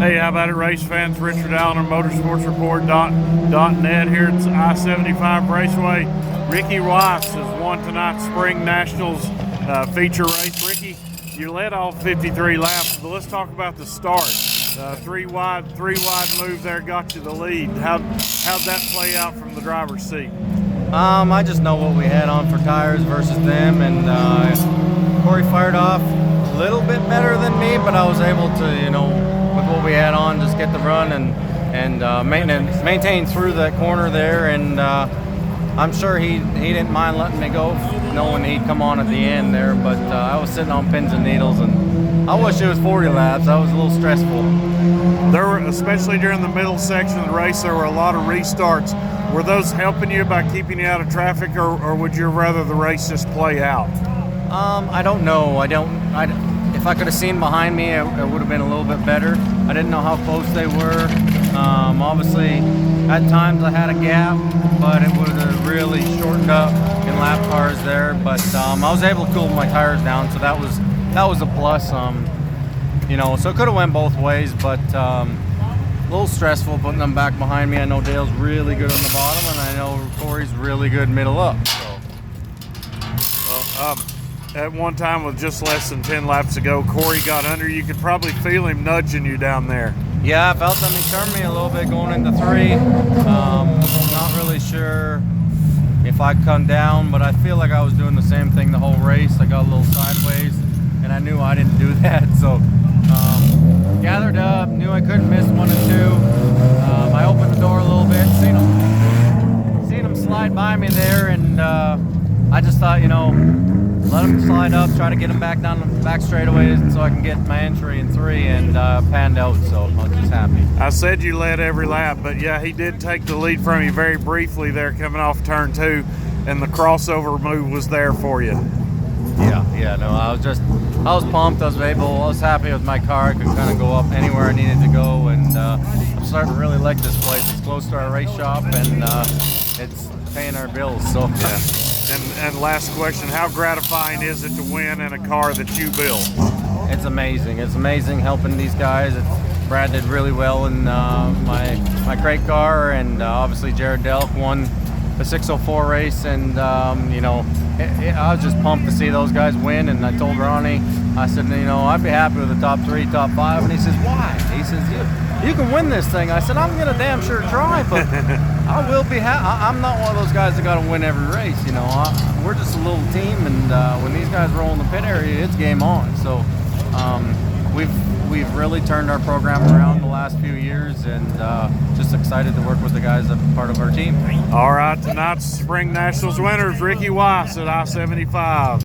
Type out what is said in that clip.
Hey, how about it, race fans? Richard Allen of motorsportsreport.net here at I-75 Raceway. Ricky Weiss has won tonight's Spring Nationals feature race. Ricky, you led all 53 laps, but let's talk about the start. Three wide move there got you the lead. How'd that play out from the driver's seat? I just know what we had on for tires versus them, and Corey fired off a little bit better than me, but I was able to, with what we had on, just get the run and maintain through that corner there. And I'm sure he didn't mind letting me go, knowing he'd come on at the end there. But I was sitting on pins and needles, and I wish it was 40 laps. That was a little stressful. There were, especially during the middle section of the race, there were a lot of restarts. Were those helping you by keeping you out of traffic, or would you rather the race just play out? I don't know. If I could have seen behind me, it would have been a little bit better. I didn't know how close they were. Obviously, at times I had a gap, but it would have really shortened up in lap cars there. But I was able to cool my tires down, so that was a plus. So it could have went both ways, but a little stressful putting them back behind me. I know Dale's really good on the bottom, and I know Corey's really good middle up. So. At one time, with just less than 10 laps to go, Corey got under. You could probably feel him nudging you down there. Yeah, I felt him. He turned me a little bit going into 3. Not really sure if I come down, but I feel like I was doing the same thing the whole race. I got a little sideways, and I knew I didn't do that. So gathered up, knew I couldn't miss 1 and 2. I opened the door a little bit, seen him slide by me there, and I just thought, let him slide up, try to get him back down the back straightaways so I can get my entry in 3, and panned out, so I was just happy. I said you led every lap, but yeah, he did take the lead from you very briefly there coming off turn 2, and the crossover move was there for you. Yeah, no, I was pumped. I was happy with my car. I could kind of go up anywhere I needed to go, and I'm starting to really like this place. It's close to our race shop, and it's paying our bills, so. Yeah. And last question, how gratifying is it to win in a car that you built? It's amazing. It's amazing helping these guys. Brad did really well in my crate car, and obviously Jared Delk won the 604 race, and I was just pumped to see those guys win. And I told Ronnie, I said, I'd be happy with the top 3, top 5, and he says, why? He says, you can win this thing. I said, I'm gonna damn sure try, but I will be I'm not one of those guys that got to win every race. We're just a little team, and when these guys roll in the pit area, it's game on. So we've really turned our program around the last few years, and just excited to work with the guys that are part of our team. All right, tonight's Spring Nationals winners, Ricky Weiss at I-75.